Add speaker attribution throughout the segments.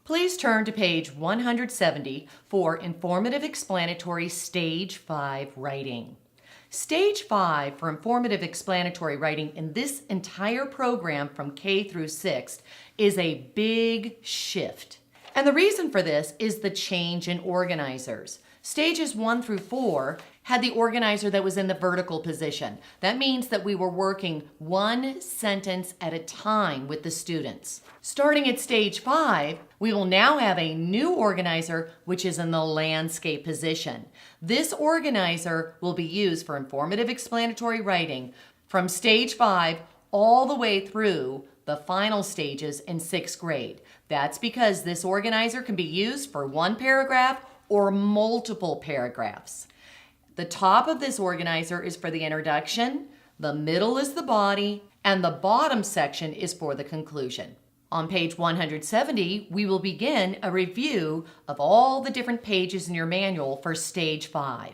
Speaker 1: Please turn to page 170 for Informative Explanatory Stage 5 Writing. Stage 5 for Informative Explanatory Writing in this entire program from K through 6th is a big shift. And the reason for this is the change in organizers. Stages 1 through 4 had the organizer that was in the vertical position. That means that we were working one sentence at a time with the students. Starting at stage 5, we will now have a new organizer which is in the landscape position. This organizer will be used for informative explanatory writing from stage 5 all the way through the final stages in 6th grade. That's because this organizer can be used for one paragraph or multiple paragraphs. The top of this organizer is for the introduction, the middle is the body, and the bottom section is for the conclusion. On page 170, we will begin a review of all the different pages in your manual for stage 5.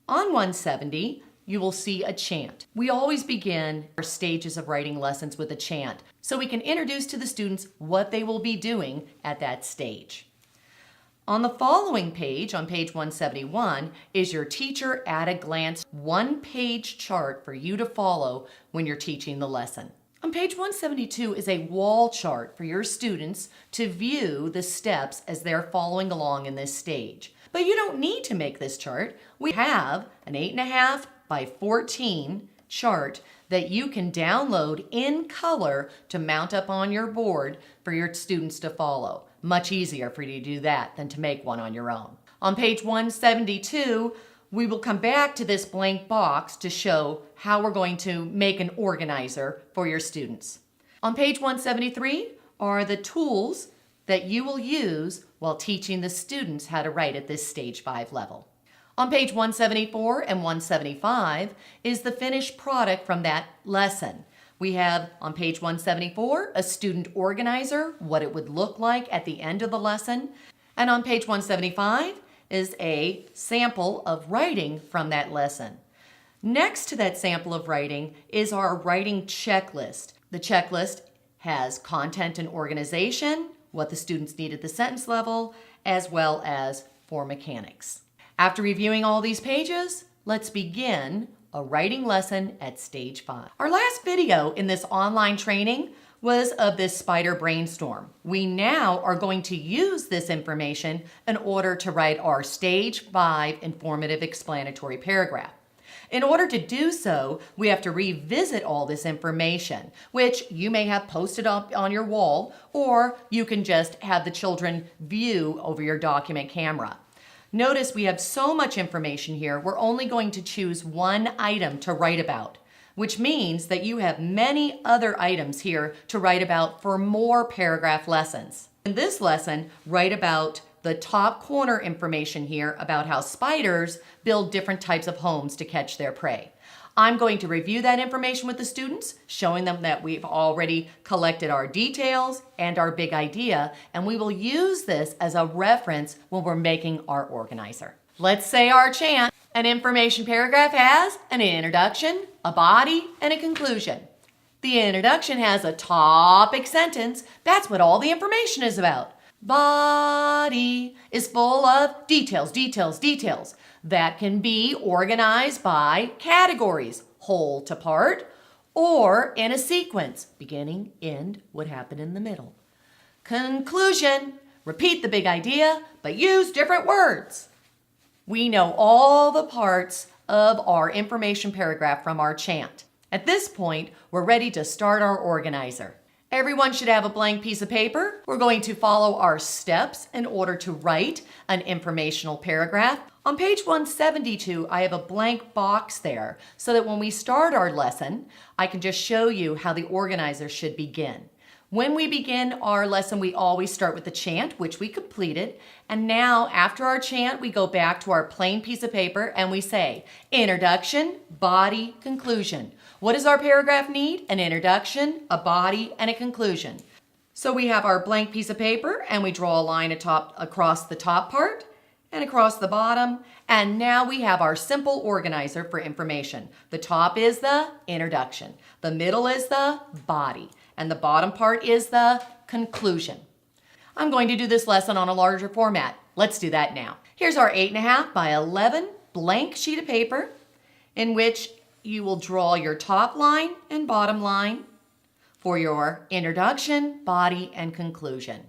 Speaker 1: On 170, you will see a chant. We always begin our stages of writing lessons with a chant, so we can introduce to the students what they will be doing at that stage. On the following page, on page 171, is your teacher at a glance one-page chart for you to follow when you're teaching the lesson. On page 172 is a wall chart for your students to view the steps as they're following along in this stage. But you don't need to make this chart. We have an 8.5 by 14 chart that you can download in color to mount up on your board for your students to follow. Much easier for you to do that than to make one on your own. On page 172, we will come back to this blank box to show how we're going to make an organizer for your students. On page 173 are the tools that you will use while teaching the students how to write at this stage 5 level. On page 174 and 175 is the finished product from that lesson. We have on page 174 a student organizer, what it would look like at the end of the lesson. And on page 175 is a sample of writing from that lesson. Next to that sample of writing is our writing checklist. The checklist has content and organization, what the students need at the sentence level, as well as for mechanics. After reviewing all these pages, let's begin a writing lesson at stage 5. Our last video in this online training was of this spider brainstorm. We now are going to use this information in order to write our stage 5 informative explanatory paragraph. In order to do so, we have to revisit all this information, which you may have posted up on your wall, or you can just have the children view over your document camera. Notice we have so much information here, we're only going to choose one item to write about, which means that you have many other items here to write about for more paragraph lessons. In this lesson, write about the top corner information here about how spiders build different types of homes to catch their prey. I'm going to review that information with the students, showing them that we've already collected our details and our big idea, and we will use this as a reference when we're making our organizer. Let's say our chant. An information paragraph has an introduction, a body, and a conclusion. The introduction has a topic sentence. That's what all the information is about. Body is full of details, details, details. That can be organized by categories, whole to part, or in a sequence, beginning, end, what happened in the middle. Conclusion, repeat the big idea, but use different words. We know all the parts of our information paragraph from our chant. At this point, we're ready to start our organizer. Everyone should have a blank piece of paper. We're going to follow our steps in order to write an informational paragraph. On page 172, I have a blank box there so that when we start our lesson, I can just show you how the organizer should begin. When we begin our lesson, we always start with the chant, which we completed. And now, after our chant, we go back to our plain piece of paper and we say, introduction, body, conclusion. What does our paragraph need? An introduction, a body, and a conclusion. So we have our blank piece of paper and we draw a line across the top part and across the bottom. And now we have our simple organizer for information. The top is the introduction. The middle is the body. And the bottom part is the conclusion. I'm going to do this lesson on a larger format. Let's do that now. Here's our 8.5 by 11 blank sheet of paper in which you will draw your top line and bottom line for your introduction, body, and conclusion.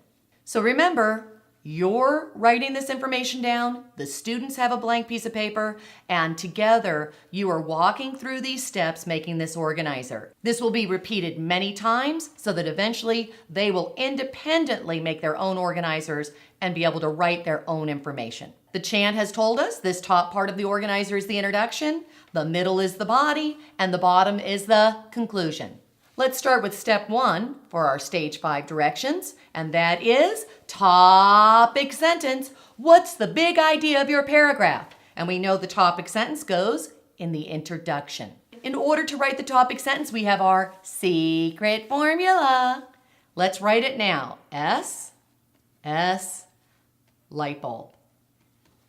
Speaker 1: So remember, you're writing this information down, the students have a blank piece of paper, and together you are walking through these steps making this organizer. This will be repeated many times so that eventually they will independently make their own organizers and be able to write their own information. The chant has told us this top part of the organizer is the introduction, the middle is the body, and the bottom is the conclusion. Let's start with step 1 for our stage 5 directions, and that is topic sentence. What's the big idea of your paragraph? And we know the topic sentence goes in the introduction. In order to write the topic sentence, we have our secret formula. Let's write it now. S, light bulb.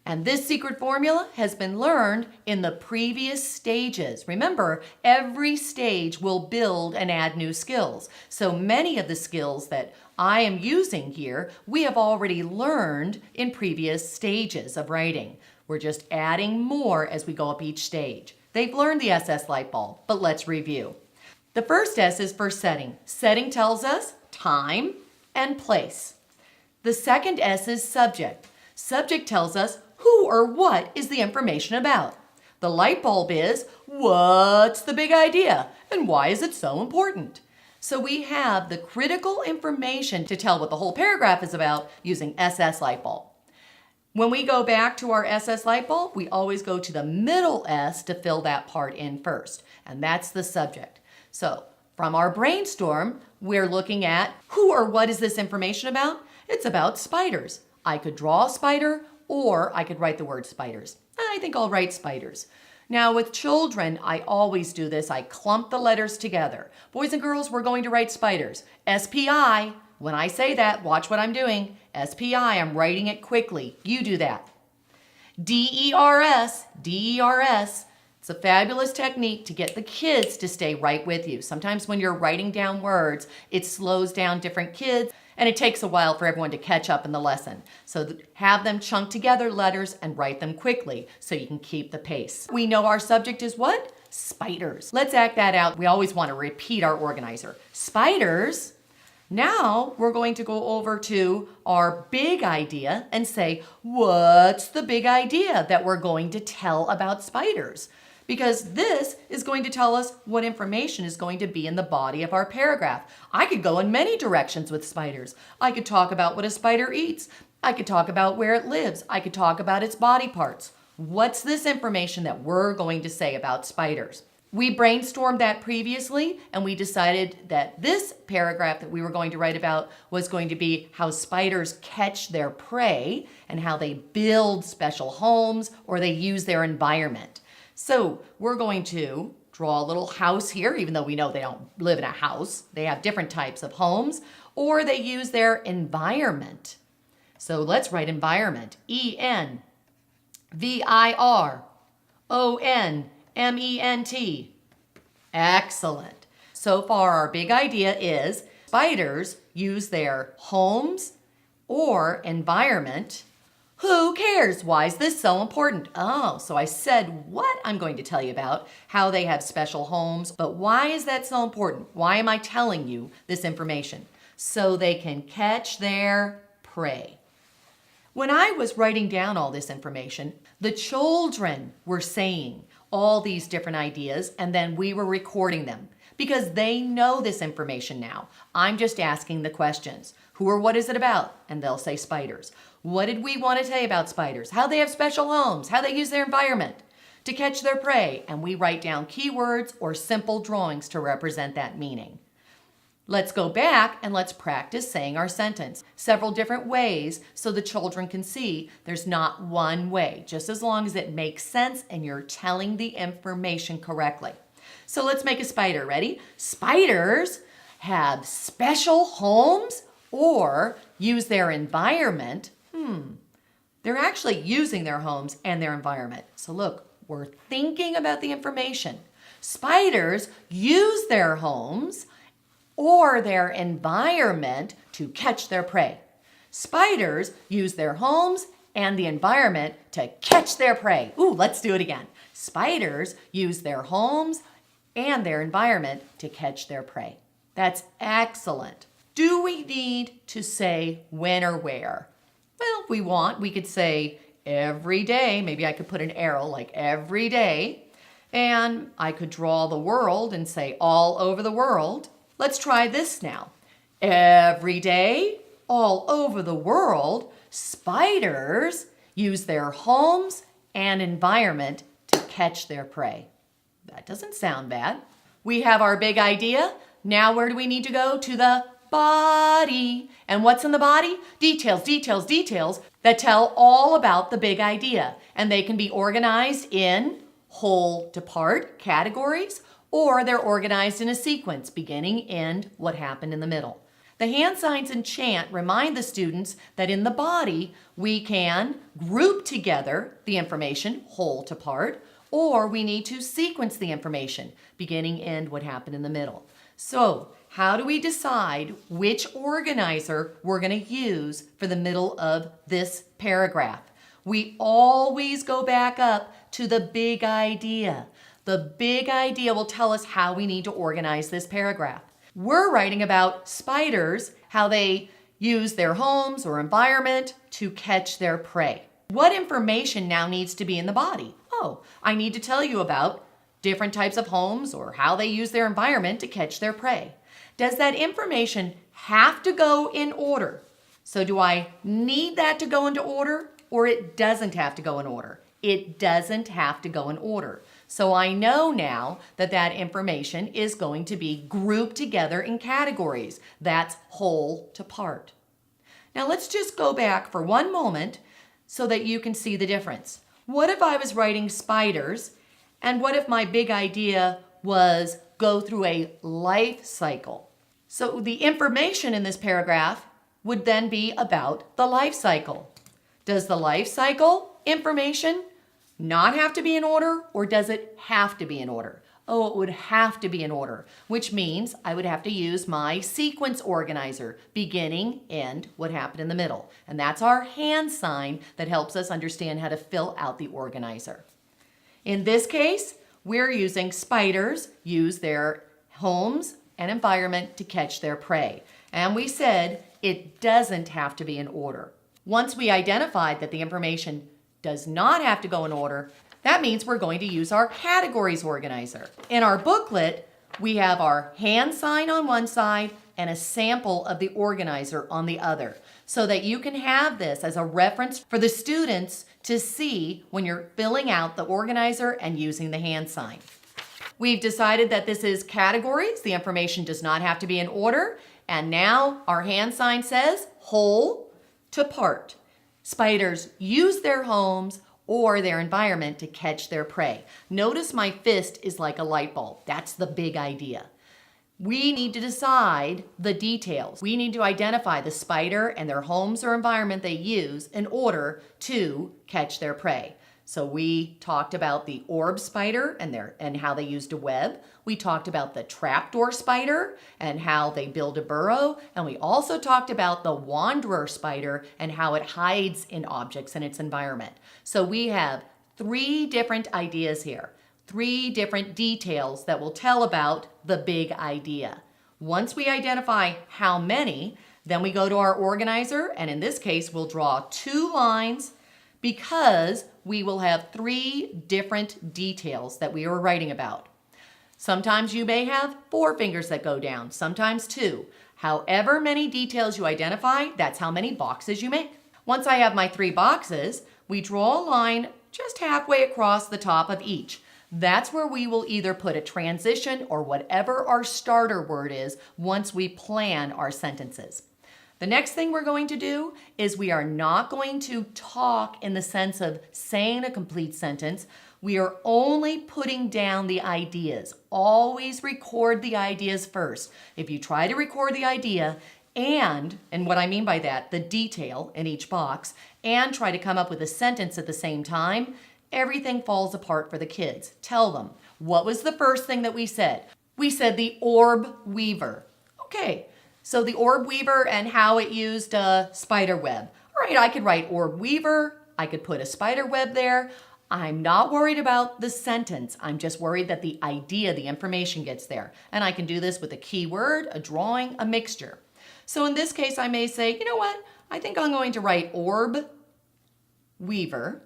Speaker 1: And this secret formula has been learned in the previous stages. Remember, every stage will build and add new skills. So many of the skills that I am using here, we have already learned in previous stages of writing. We're just adding more as we go up each stage. They've learned the SS light bulb, but let's review. The first S is for setting. Setting tells us time and place. The second S is subject. Subject tells us who or what is the information about. The light bulb is, what's the big idea and why is it so important? So we have the critical information to tell what the whole paragraph is about using SS light bulb. When we go back to our SS light bulb, we always go to the middle S to fill that part in first, and that's the subject. So from our brainstorm, we're looking at who or what is this information about? It's about spiders. I could draw a spider, or I could write the word spiders. I think I'll write spiders. Now with children, I always do this. I clump the letters together. Boys and girls, we're going to write spiders. S-P-I, when I say that, watch what I'm doing. S-P-I, I'm writing it quickly. You do that. D-E-R-S, D-E-R-S. It's a fabulous technique to get the kids to stay right with you. Sometimes when you're writing down words, it slows down different kids, and it takes a while for everyone to catch up in the lesson. So have them chunk together letters and write them quickly so you can keep the pace. We know our subject is what? Spiders. Let's act that out. We always want to repeat our organizer. Spiders. Now we're going to go over to our big idea and say, what's the big idea that we're going to tell about spiders? Because this is going to tell us what information is going to be in the body of our paragraph. I could go in many directions with spiders. I could talk about what a spider eats. I could talk about where it lives. I could talk about its body parts. What's this information that we're going to say about spiders? We brainstormed that previously, and we decided that this paragraph that we were going to write about was going to be how spiders catch their prey and how they build special homes or they use their environment. So we're going to draw a little house here, even though we know they don't live in a house. They have different types of homes, or they use their environment. So let's write environment. E-N-V-I-R-O-N-M-E-N-T. Excellent. So far, our big idea is spiders use their homes or environment. Who cares? Why is this so important? Oh, so I said what I'm going to tell you about, how they have special homes, but why is that so important? Why am I telling you this information? So they can catch their prey. When I was writing down all this information, the children were saying all these different ideas, and then we were recording them because they know this information now. I'm just asking the questions. Who or what is it about? And they'll say spiders. What did we want to tell you about spiders? How they have special homes, how they use their environment to catch their prey, and we write down keywords or simple drawings to represent that meaning. Let's go back and let's practice saying our sentence several different ways so the children can see there's not one way, just as long as it makes sense and you're telling the information correctly. So let's make a spider. Ready? Spiders have special homes or use their environment. They're actually using their homes and their environment. So look, we're thinking about the information. Spiders use their homes or their environment to catch their prey. Spiders use their homes and the environment to catch their prey. Ooh, let's do it again. Spiders use their homes and their environment to catch their prey. That's excellent. Do we need to say when or where? Well, if we want, we could say every day. Maybe I could put an arrow like every day. And I could draw the world and say all over the world. Let's try this now. Every day, all over the world, spiders use their homes and environment to catch their prey. That doesn't sound bad. We have our big idea. Now where do we need to go? To the body. And what's in the body? Details, details, details that tell all about the big idea. And they can be organized in whole to part categories, or they're organized in a sequence, beginning, end, what happened in the middle. The hand signs and chant remind the students that in the body, we can group together the information, whole to part, or we need to sequence the information, beginning, end, what happened in the middle. So, how do we decide which organizer we're going to use for the middle of this paragraph? We always go back up to the big idea. The big idea will tell us how we need to organize this paragraph. We're writing about spiders, how they use their homes or environment to catch their prey. What information now needs to be in the body? Oh, I need to tell you about different types of homes or how they use their environment to catch their prey. Does that information have to go in order? So do I need that to go into order, or it doesn't have to go in order? It doesn't have to go in order. So I know now that that information is going to be grouped together in categories. That's whole to part. Now let's just go back for one moment so that you can see the difference. What if I was writing spiders, and what if my big idea was go through a life cycle? So the information in this paragraph would then be about the life cycle. Does the life cycle information not have to be in order, or does it have to be in order? Oh, it would have to be in order, which means I would have to use my sequence organizer, beginning, end, what happened in the middle. And that's our hand sign that helps us understand how to fill out the organizer. In this case, we're using spiders use their homes and environment to catch their prey. And we said it doesn't have to be in order. Once we identified that the information does not have to go in order, that means we're going to use our categories organizer. In our booklet, we have our hand sign on one side and a sample of the organizer on the other, so that you can have this as a reference for the students to see when you're filling out the organizer and using the hand sign. We've decided that this is categories. The information does not have to be in order. And now our hand sign says whole to part. Spiders use their homes or their environment to catch their prey. Notice my fist is like a light bulb. That's the big idea. We need to decide the details. We need to identify the spider and their homes or environment they use in order to catch their prey. So we talked about the orb spider and how they used a web. We talked about the trapdoor spider and how they build a burrow. And we also talked about the wanderer spider and how it hides in objects in its environment. So we have 3 different ideas here, 3 different details that will tell about the big idea. Once we identify how many, then we go to our organizer, and in this case, we'll draw 2 lines because we will have 3 different details that we are writing about. Sometimes you may have 4 fingers that go down, sometimes 2. However many details you identify, that's how many boxes you make. Once I have my 3 boxes, we draw a line just halfway across the top of each. That's where we will either put a transition or whatever our starter word is once we plan our sentences. The next thing we're going to do is we are not going to talk in the sense of saying a complete sentence. We are only putting down the ideas. Always record the ideas first. If you try to record the idea and what I mean by that, the detail in each box, and try to come up with a sentence at the same time, everything falls apart for the kids. Tell them, what was the first thing that we said? We said the orb weaver. Okay. So the orb weaver and how it used a spider web. All right, I could write orb weaver. I could put a spider web there. I'm not worried about the sentence. I'm just worried that the idea, the information gets there. And I can do this with a keyword, a drawing, a mixture. So in this case, I may say, you know what? I think I'm going to write orb weaver.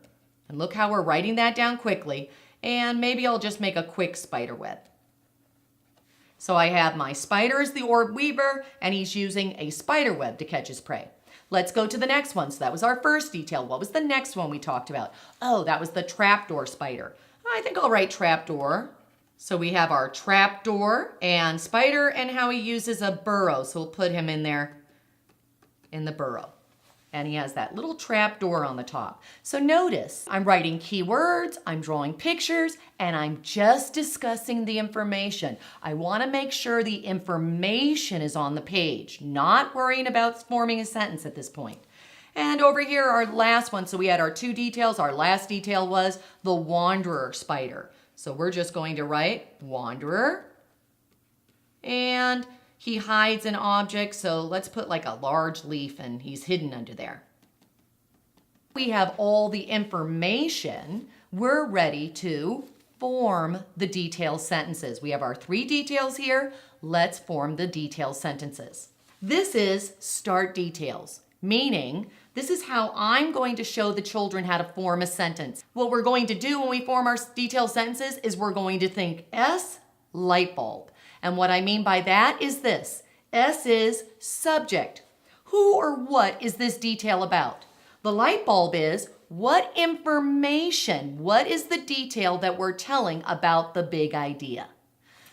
Speaker 1: And look how we're writing that down quickly. And maybe I'll just make a quick spider web. So I have my spider as the orb weaver, and he's using a spider web to catch his prey. Let's go to the next one. So that was our first detail. What was the next one we talked about? Oh, that was the trapdoor spider. I think I'll write trapdoor. So we have our trapdoor and spider and how he uses a burrow. So we'll put him in there in the burrow. And he has that little trap door on the top. So notice, I'm writing keywords, I'm drawing pictures, and I'm just discussing the information. I want to make sure the information is on the page, not worrying about forming a sentence at this point. And over here, our last one, so we had our two details. Our last detail was the wanderer spider. So we're just going to write wanderer, and he hides an object, so let's put like a large leaf and he's hidden under there. We have all the information. We're ready to form the detailed sentences. We have our three details here. Let's form the detailed sentences. This is start details, meaning this is how I'm going to show the children how to form a sentence. What we're going to do when we form our detailed sentences is we're going to think S, light bulb. And what I mean by that is this. S is subject. Who or what is this detail about? The light bulb is what information, what is the detail that we're telling about the big idea?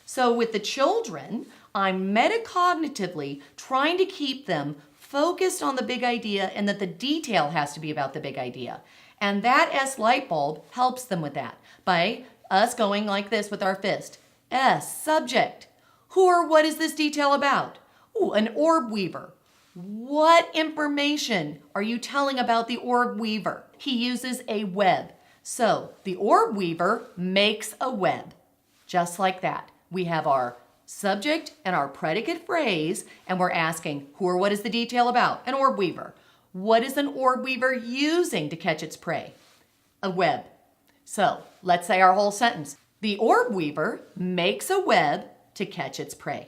Speaker 1: So with the children, I'm metacognitively trying to keep them focused on the big idea and that the detail has to be about the big idea. And that S light bulb helps them with that by us going like this with our fist. S, subject. Who or what is this detail about? Ooh, an orb weaver. What information are you telling about the orb weaver? He uses a web. So the orb weaver makes a web. Just like that. We have our subject and our predicate phrase, and we're asking who or what is the detail about? An orb weaver. What is an orb weaver using to catch its prey? A web. So let's say our whole sentence. The orb weaver makes a web to catch its prey.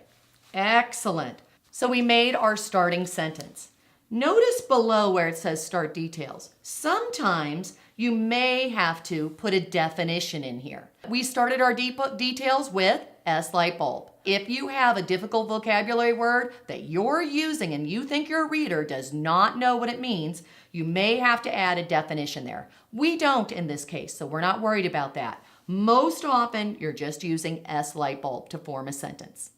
Speaker 1: Excellent. So we made our starting sentence. Notice below where it says start details. Sometimes you may have to put a definition in here. We started our details with S light bulb. If you have a difficult vocabulary word that you're using and you think your reader does not know what it means, you may have to add a definition there. We don't in this case, so we're not worried about that. Most often, you're just using S light bulb to form a sentence.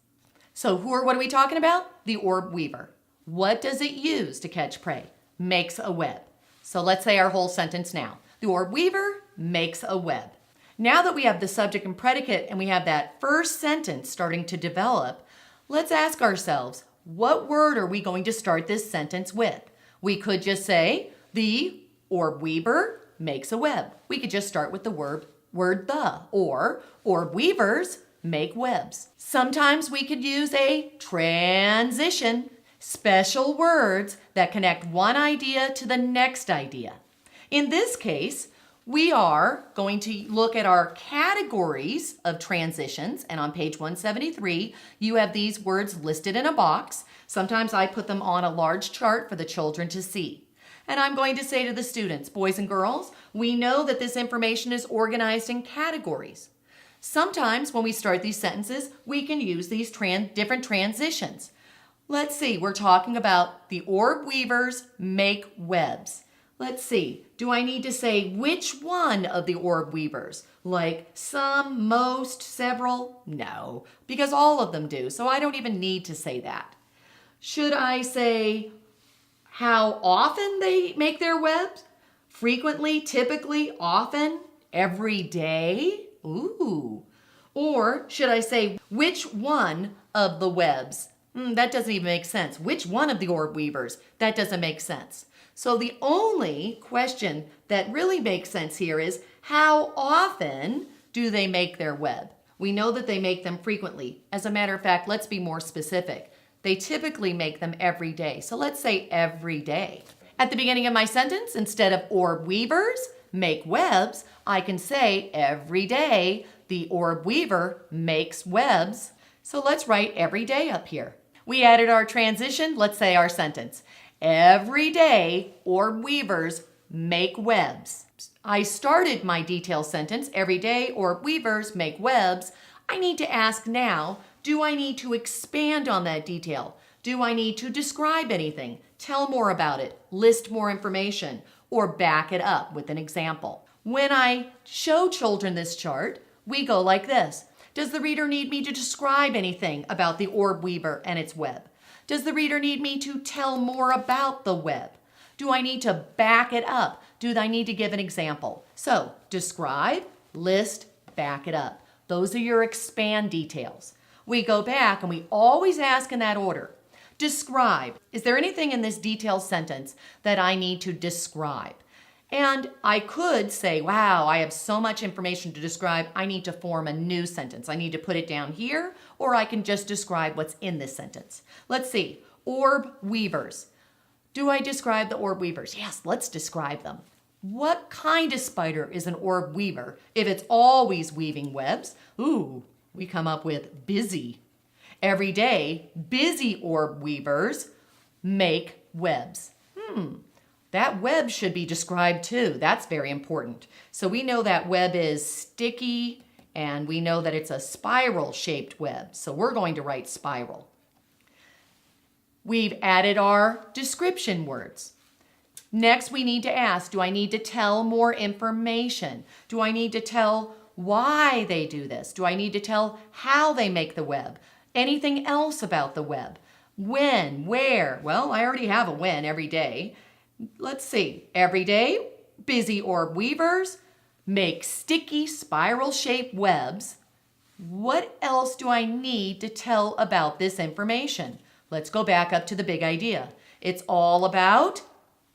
Speaker 1: So who or what are we talking about? The orb weaver. What does it use to catch prey? Makes a web. So let's say our whole sentence now. The orb weaver makes a web. Now that we have the subject and predicate and we have that first sentence starting to develop, let's ask ourselves, what word are we going to start this sentence with? We could just say, the orb weaver makes a web. We could just start with the word the, or orb weavers make webs. Sometimes we could use a transition, special words that connect one idea to the next idea. In this case, we are going to look at our categories of transitions, and on page 173, you have these words listed in a box. Sometimes I put them on a large chart for the children to see. And I'm going to say to the students, boys and girls, we know that this information is organized in categories. Sometimes when we start these sentences, we can use these different transitions. Let's see, we're talking about the orb weavers make webs. Let's see, do I need to say which one of the orb weavers? Like some, most, several? No, because all of them do, so I don't even need to say that. Should I say how often they make their webs? Frequently, typically, often, every day? Ooh. Or should I say which one of the webs? That doesn't even make sense. Which one of the orb weavers? That doesn't make sense. So the only question that really makes sense here is how often do they make their web? We know that they make them frequently. As a matter of fact, let's be more specific. They typically make them every day. So let's say every day. At the beginning of my sentence, instead of orb weavers make webs, I can say every day the orb weaver makes webs. So let's write every day up here. We added our transition. Let's say our sentence. Every day orb weavers make webs. I started my detailed sentence. Every day orb weavers make webs. I need to ask now, do I need to expand on that detail? Do I need to describe anything, tell more about it, list more information, or back it up with an example? When I show children this chart, we go like this. Does the reader need me to describe anything about the orb weaver and its web? Does the reader need me to tell more about the web? Do I need to back it up? Do I need to give an example? So, describe, list, back it up. Those are your expand details. We go back and we always ask in that order. Describe. Is there anything in this detailed sentence that I need to describe? And I could say, wow, I have so much information to describe, I need to form a new sentence. I need to put it down here, or I can just describe what's in this sentence. Let's see. Orb weavers. Do I describe the orb weavers? Yes, let's describe them. What kind of spider is an orb weaver if it's always weaving webs? Ooh, we come up with busy. Every day, busy orb weavers make webs. That web should be described too. That's very important. So we know that web is sticky and we know that it's a spiral-shaped web. So we're going to write spiral. We've added our description words. Next, we need to ask, do I need to tell more information? Do I need to tell why they do this? Do I need to tell how they make the web? Anything else about the web? When? Where? Well, I already have a when every day. Let's see. Every day, busy orb weavers make sticky spiral-shaped webs. What else do I need to tell about this information? Let's go back up to the big idea. It's all about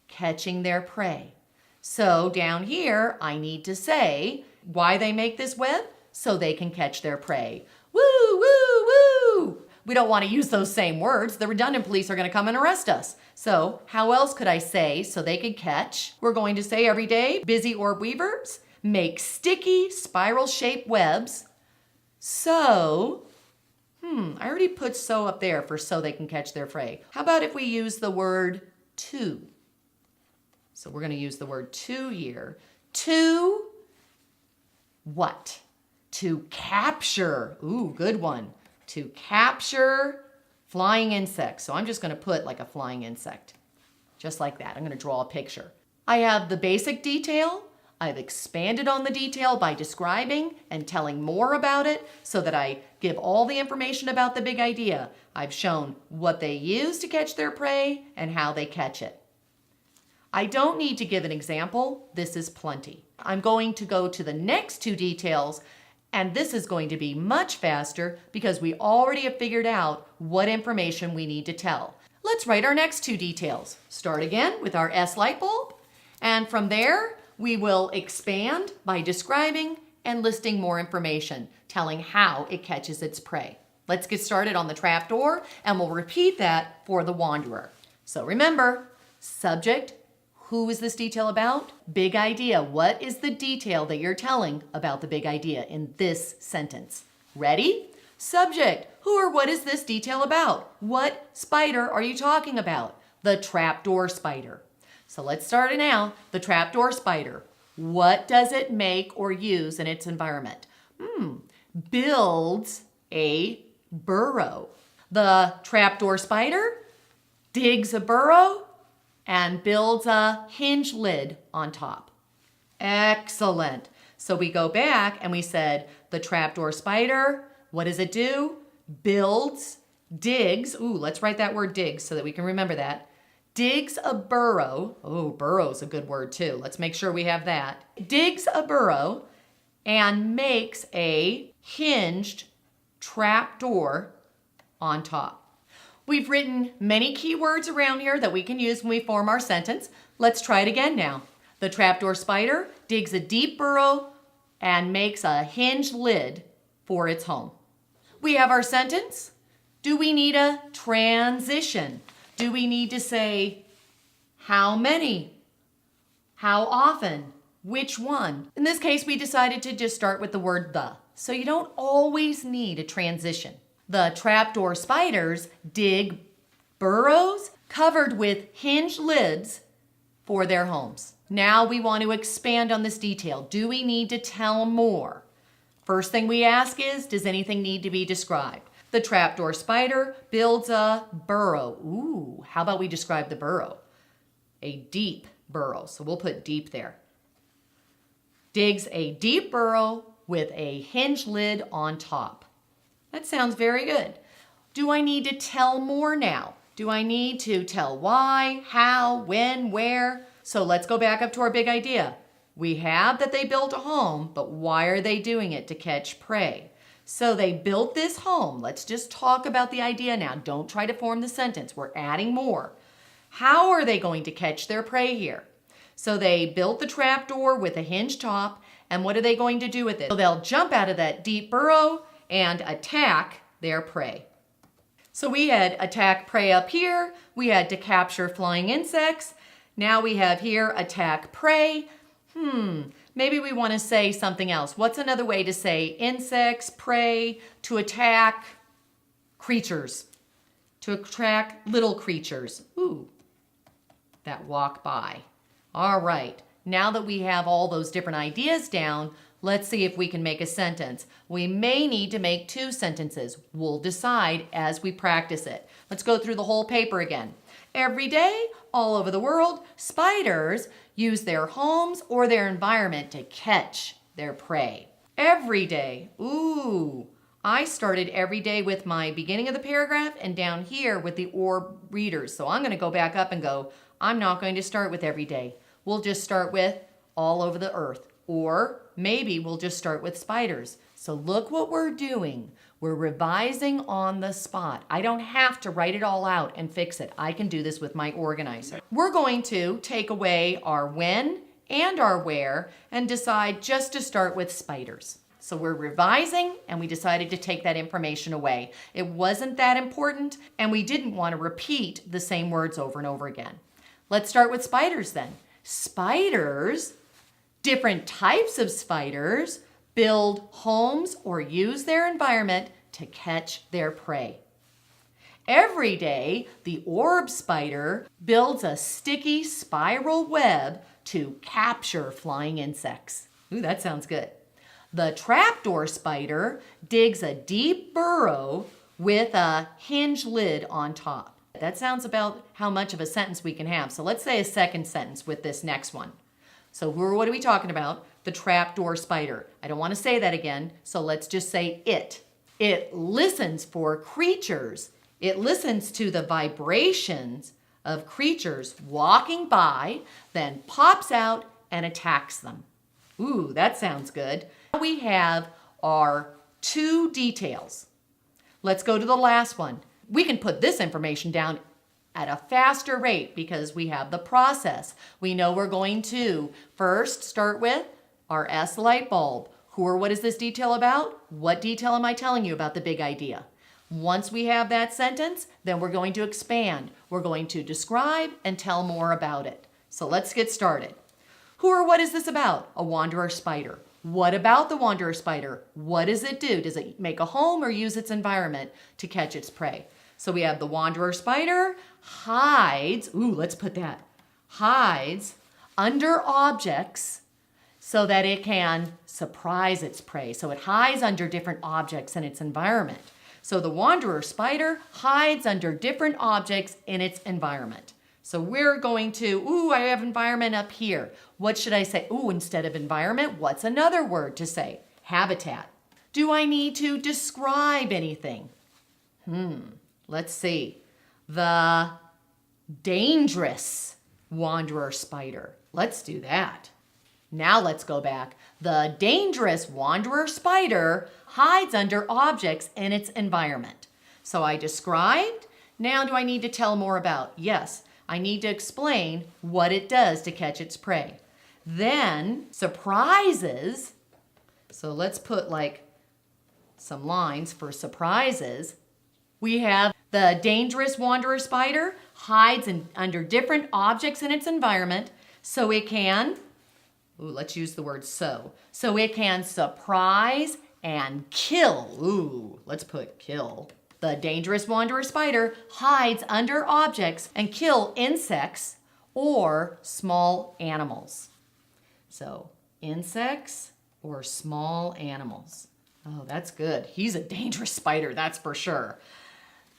Speaker 1: catching their prey. So down here, I need to say why they make this web so they can catch their prey. Woo, woo, woo. We don't want to use those same words. The redundant police are going to come and arrest us. So how else could I say so they could catch? We're going to say every day, busy orb weavers make sticky spiral-shaped webs. So, I already put so up there for so they can catch their prey. How about if we use the word to? So we're going to use the word to here. To what? To capture. Ooh, good one. To capture flying insects. So I'm just going to put like a flying insect. Just like that. I'm going to draw a picture. I have the basic detail. I've expanded on the detail by describing and telling more about it so that I give all the information about the big idea. I've shown what they use to catch their prey and how they catch it. I don't need to give an example. This is plenty. I'm going to go to the next two details, and this is going to be much faster because we already have figured out what information we need to tell. Let's write our next two details. Start again with our S light bulb, and from there, we will expand by describing and listing more information, telling how it catches its prey. Let's get started on the trapdoor, and we'll repeat that for the wanderer. So remember, subject, who is this detail about? Big idea. What is the detail that you're telling about the big idea in this sentence? Ready? Subject, who or what is this detail about? What spider are you talking about? The trapdoor spider. So let's start it now. The trapdoor spider. What does it make or use in its environment? Builds a burrow. The trapdoor spider digs a burrow and builds a hinge lid on top. Excellent. So we go back and we said the trapdoor spider, what does it do? Builds, digs. Ooh, let's write that word digs so that we can remember that. Digs a burrow. Oh, burrow's a good word too. Let's make sure we have that. Digs a burrow and makes a hinged trapdoor on top. We've written many keywords around here that we can use when we form our sentence. Let's try it again now. The trapdoor spider digs a deep burrow and makes a hinged lid for its home. We have our sentence. Do we need a transition? Do we need to say how many? How often? Which one? In this case, we decided to just start with the word the. So you don't always need a transition. The trapdoor spiders dig burrows covered with hinged lids for their homes. Now we want to expand on this detail. Do we need to tell more? First thing we ask is, does anything need to be described? The trapdoor spider builds a burrow. Ooh, how about we describe the burrow? A deep burrow. So we'll put deep there. Digs a deep burrow with a hinged lid on top. That sounds very good. Do I need to tell more now? Do I need to tell why, how, when, where? So let's go back up to our big idea. We have that they built a home, but why are they doing it? To catch prey. So they built this home. Let's just talk about the idea now. Don't try to form the sentence. We're adding more. How are they going to catch their prey here? So they built the trapdoor with a hinged top, and what are they going to do with it? So they'll jump out of that deep burrow and attack their prey. So we had attack prey up here. We had to capture flying insects. Now we have here attack prey. Maybe we want to say something else. What's another way to say insects, prey, to attack creatures? To attract little creatures. Ooh, that walk by. All right, now that we have all those different ideas down, let's see if we can make a sentence. We may need to make 2 sentences. We'll decide as we practice it. Let's go through the whole paper again. Every day, all over the world, spiders use their homes or their environment to catch their prey. Every day. Ooh, I started every day with my beginning of the paragraph and down here with the or readers. So I'm going to go back up and go, I'm not going to start with every day. We'll just start with all over the earth. Or maybe we'll just start with spiders. So look what we're doing. We're revising on the spot. I don't have to write it all out and fix it. I can do this with my organizer. We're going to take away our when and our where and decide just to start with spiders. So we're revising and we decided to take that information away. It wasn't that important and we didn't want to repeat the same words over and over again. Let's start with spiders then. Spiders, different types of spiders, build homes or use their environment to catch their prey. Every day, the orb spider builds a sticky spiral web to capture flying insects. Ooh, that sounds good. The trapdoor spider digs a deep burrow with a hinged lid on top. That sounds about how much of a sentence we can have. So let's say a second sentence with this next one. So what are we talking about? The trapdoor spider. I don't want to say that again, so let's just say it. It listens for creatures. It listens to the vibrations of creatures walking by, then pops out and attacks them. Ooh, that sounds good. Now we have our 2 details. Let's go to the last one. We can put this information down at a faster rate because we have the process. We know we're going to first start with our S light bulb. Who or what is this detail about? What detail am I telling you about the big idea? Once we have that sentence, then we're going to expand. We're going to describe and tell more about it. So let's get started. Who or what is this about? A wanderer spider. What about the wanderer spider? What does it do? Does it make a home or use its environment to catch its prey? So we have the wanderer spider hides, let's put that, hides under objects so that it can surprise its prey. So it hides under different objects in its environment. So the wanderer spider hides under different objects in its environment. So we're going to, I have environment up here. What should I say? Instead of environment, what's another word to say? Habitat. Do I need to describe anything? Let's see. The dangerous wanderer spider. Let's do that. Now let's go back. The dangerous wanderer spider hides under objects in its environment. So I described. Now do I need to tell more about? Yes, I need to explain what it does to catch its prey. Then surprises. So let's put like some lines for surprises. We have the dangerous wanderer spider hides under different objects in its environment so it can, let's use the word so it can surprise and kill. Let's put kill. The dangerous wanderer spider hides under objects and kill insects or small animals. So insects or small animals. Oh, that's good. He's a dangerous spider, that's for sure.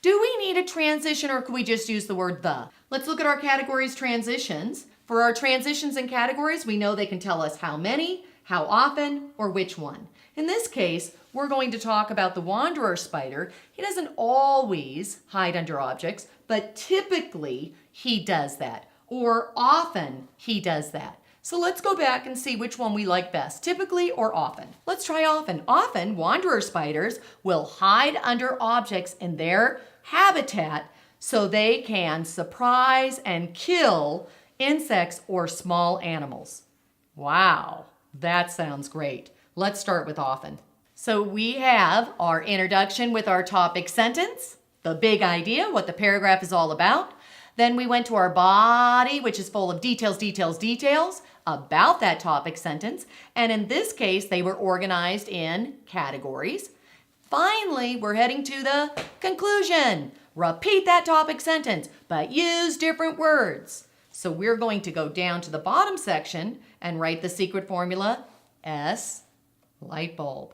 Speaker 1: Do we need a transition or can we just use the word the? Let's look at our categories transitions. For our transitions and categories, we know they can tell us how many, how often, or which one. In this case, we're going to talk about the wanderer spider. He doesn't always hide under objects, but typically he does that, or often he does that. So let's go back and see which one we like best, typically or often. Let's try often. Often, wanderer spiders will hide under objects in their habitat so they can surprise and kill insects or small animals. Wow, that sounds great. Let's start with often. So we have our introduction with our topic sentence, the big idea, what the paragraph is all about. Then we went to our body, which is full of details about that topic sentence. And in this case, they were organized in categories. Finally, we're heading to the conclusion. Repeat that topic sentence, but use different words. So we're going to go down to the bottom section and write the secret formula, S, light bulb.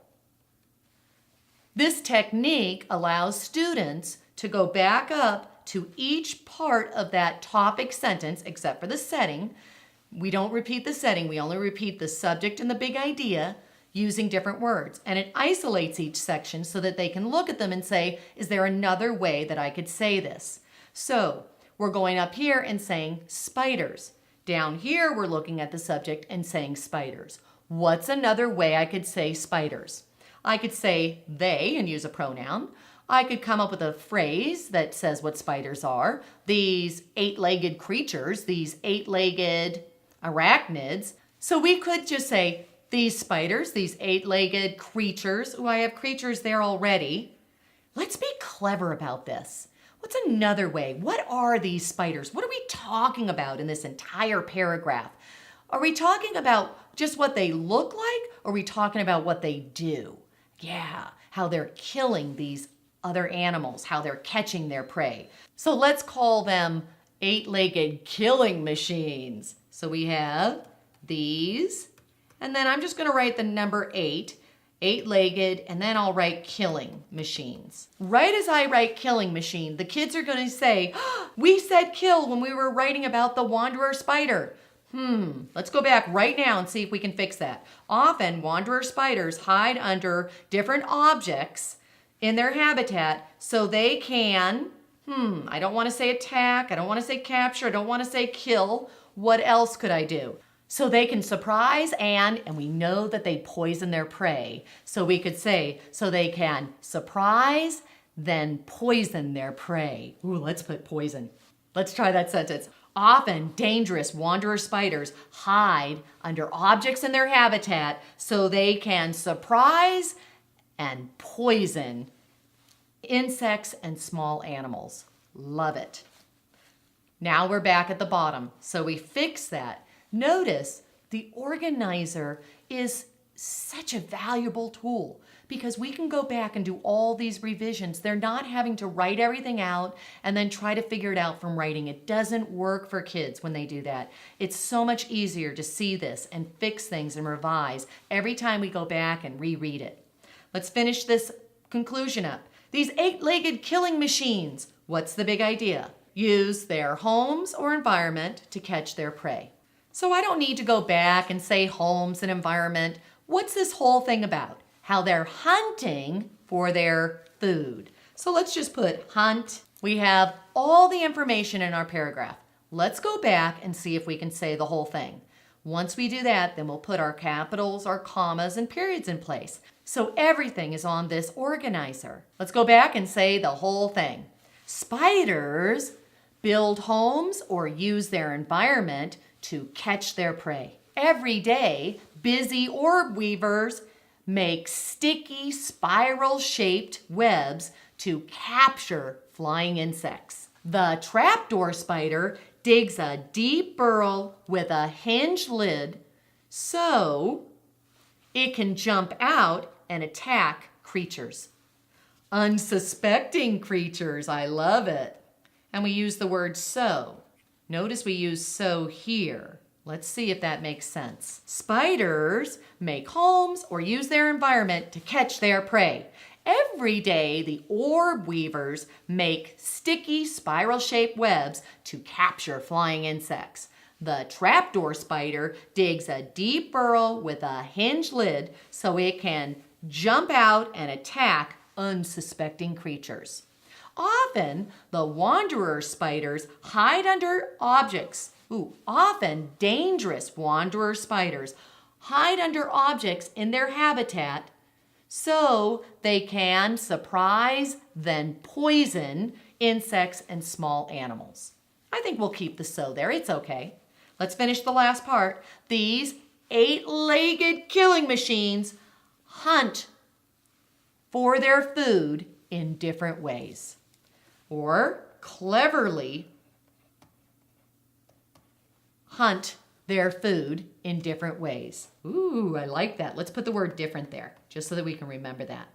Speaker 1: This technique allows students to go back up to each part of that topic sentence, except for the setting. We don't repeat the setting, we only repeat the subject and the big idea using different words. And it isolates each section so that they can look at them and say, is there another way that I could say this? So we're going up here and saying spiders. Down here, we're looking at the subject and saying spiders. What's another way I could say spiders? I could say they and use a pronoun. I could come up with a phrase that says what spiders are. These eight-legged creatures, these eight-legged arachnids. So we could just say these spiders, these eight-legged creatures. Oh, I have creatures there already. Let's be clever about this. What's another way? What are these spiders? What are we talking about in this entire paragraph? Are we talking about just what they look like, or are we talking about what they do? Yeah, how they're killing these other animals, how they're catching their prey. So let's call them eight-legged killing machines. So we have these, and then I'm just going to write the number 8, eight-legged, and then I'll write killing machines. Right as I write killing machine, the kids are going to say, oh, we said kill when we were writing about the wanderer spider. Let's go back right now and see if we can fix that. Often, wanderer spiders hide under different objects in their habitat so they can, I don't want to say attack, I don't want to say capture, I don't want to say kill. What else could I do? So they can surprise and we know that they poison their prey. So we could say, so they can surprise, then poison their prey. Ooh, let's put poison. Let's try that sentence. Often, dangerous wanderer spiders hide under objects in their habitat so they can surprise and poison insects and small animals. Love it. Now we're back at the bottom. So we fix that. Notice the organizer is such a valuable tool because we can go back and do all these revisions. They're not having to write everything out and then try to figure it out from writing. It doesn't work for kids when they do that. It's so much easier to see this and fix things and revise every time we go back and reread it. Let's finish this conclusion up. These eight-legged killing machines, what's the big idea? Use their homes or environment to catch their prey. So I don't need to go back and say homes and environment. What's this whole thing about? How they're hunting for their food. So let's just put hunt. We have all the information in our paragraph. Let's go back and see if we can say the whole thing. Once we do that, then we'll put our capitals, our commas, and periods in place. So everything is on this organizer. Let's go back and say the whole thing. Spiders build homes or use their environment to catch their prey. Every day, busy orb weavers make sticky, spiral-shaped webs to capture flying insects. The trapdoor spider digs a deep burrow with a hinged lid so it can jump out and attack creatures. Unsuspecting creatures, I love it. And we use the word so. Notice we use so here. Let's see if that makes sense. Spiders make homes or use their environment to catch their prey. Every day, the orb weavers make sticky spiral-shaped webs to capture flying insects. The trapdoor spider digs a deep burrow with a hinged lid so it can jump out and attack unsuspecting creatures. Often, the wanderer spiders hide under objects. Often dangerous wanderer spiders hide under objects in their habitat so they can surprise, then poison insects and small animals. I think we'll keep the so there. It's okay. Let's finish the last part. These 8-legged killing machines hunt for their food in different ways, or cleverly hunt their food in different ways. Ooh, I like that. Let's put the word different there, just so that we can remember that.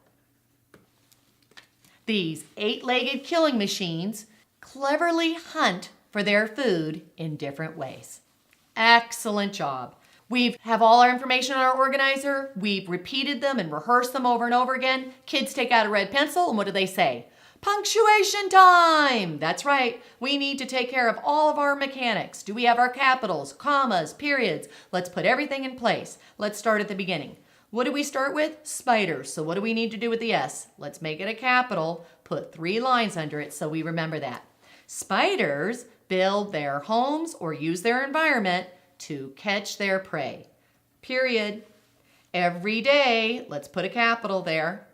Speaker 1: These 8-legged killing machines cleverly hunt for their food in different ways. Excellent job. We have all our information on our organizer. We've repeated them and rehearsed them over and over again. Kids take out a red pencil, and what do they say? Punctuation time! That's right. We need to take care of all of our mechanics. Do we have our capitals, commas, periods? Let's put everything in place. Let's start at the beginning. What do we start with? Spiders. So what do we need to do with the S? Let's make it a capital, put 3 lines under it so we remember that. Spiders build their homes or use their environment to catch their prey. Period. Every day, let's put a capital there,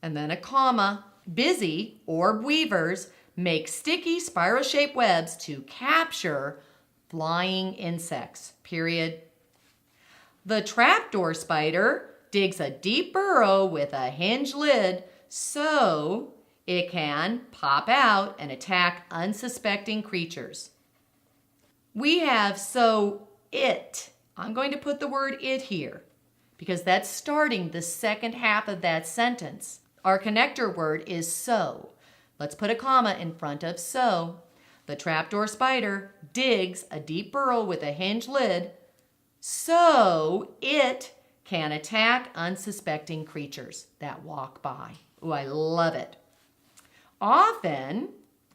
Speaker 1: and then a comma. Busy orb weavers make sticky spiral-shaped webs to capture flying insects. Period. The trapdoor spider digs a deep burrow with a hinged lid so it can pop out and attack unsuspecting creatures. We have so it. I'm going to put the word it here because that's starting the second half of that sentence. Our connector word is so. Let's put a comma in front of so. The trapdoor spider digs a deep burrow with a hinged lid so it can attack unsuspecting creatures that walk by. Ooh, I love it. Often,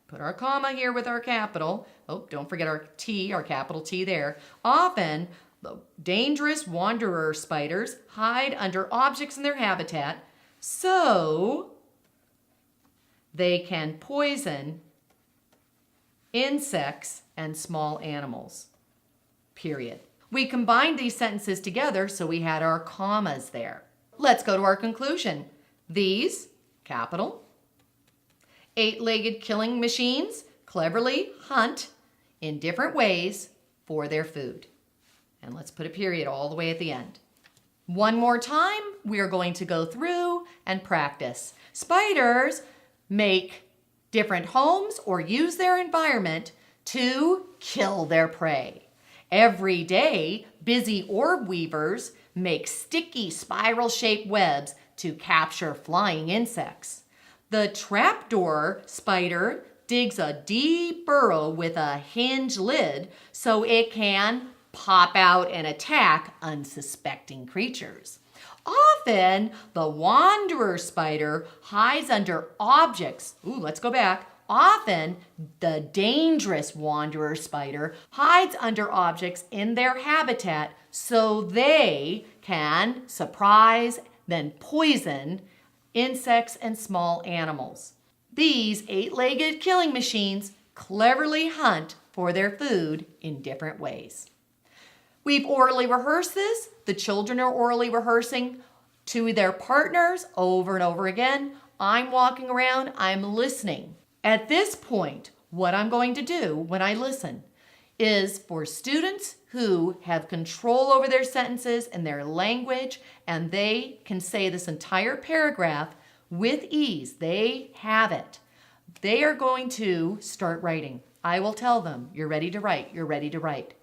Speaker 1: put our comma here with our capital. Oh, don't forget our T, our capital T there. Often, the dangerous wanderer spiders hide under objects in their habitat so they can poison insects and small animals. Period. We combined these sentences together so we had our commas there. Let's go to our conclusion. These, capital, 8-legged killing machines cleverly hunt in different ways for their food. And let's put a period all the way at the end. One more time, we are going to go through and practice. Spiders make different homes or use their environment to kill their prey. Every day, busy orb weavers make sticky spiral-shaped webs to capture flying insects. The trapdoor spider digs a deep burrow with a hinged lid so it can pop out and attack unsuspecting creatures. Often, the wanderer spider hides under objects. Ooh, let's go back. Often, the dangerous wanderer spider hides under objects in their habitat so they can surprise, then poison insects and small animals. These 8-legged killing machines cleverly hunt for their food in different ways. We've orally rehearsed this. The children are orally rehearsing to their partners over and over again. I'm walking around, I'm listening. At this point, what I'm going to do when I listen is for students who have control over their sentences and their language, and they can say this entire paragraph with ease. They have it. They are going to start writing. I will tell them, you're ready to write, you're ready to write.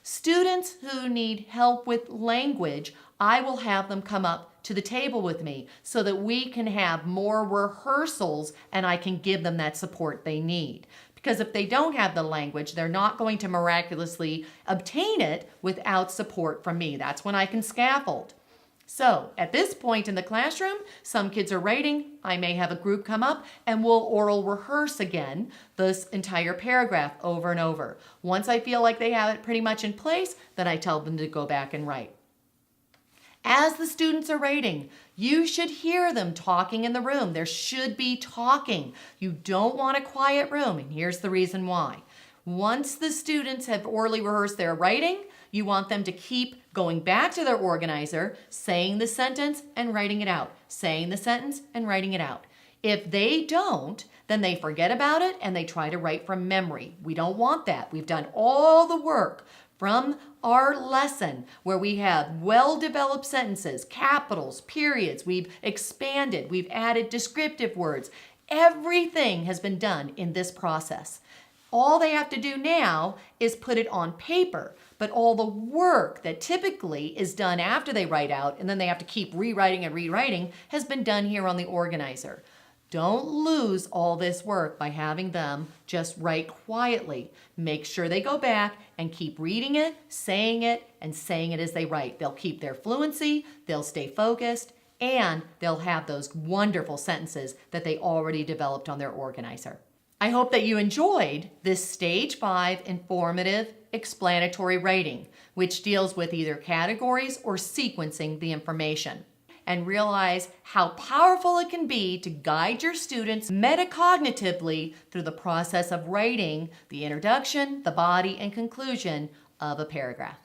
Speaker 1: Students who need help with language, I will have them come up to the table with me so that we can have more rehearsals and I can give them that support they need. Because if they don't have the language, they're not going to miraculously obtain it without support from me. That's when I can scaffold. So at this point in the classroom, some kids are writing. I may have a group come up and we'll oral rehearse again this entire paragraph over and over. Once I feel like they have it pretty much in place, then I tell them to go back and write. As the students are writing, you should hear them talking in the room. There should be talking. You don't want a quiet room, and here's the reason why. Once the students have orally rehearsed their writing, you want them to keep going back to their organizer, saying the sentence and writing it out, saying the sentence and writing it out. If they don't, then they forget about it and they try to write from memory. We don't want that. We've done all the work from our lesson where we have well-developed sentences, capitals, periods. We've expanded. We've added descriptive words. Everything has been done in this process. All they have to do now is put it on paper, but all the work that typically is done after they write out and then they have to keep rewriting and rewriting has been done here on the organizer. Don't lose all this work by having them just write quietly. Make sure they go back and keep reading it, and saying it as they write. They'll keep their fluency, they'll stay focused, and they'll have those wonderful sentences that they already developed on their organizer. I hope that you enjoyed this Stage 5 informative explanatory writing, which deals with either categories or sequencing the information. And realize how powerful it can be to guide your students metacognitively through the process of writing the introduction, the body, and conclusion of a paragraph.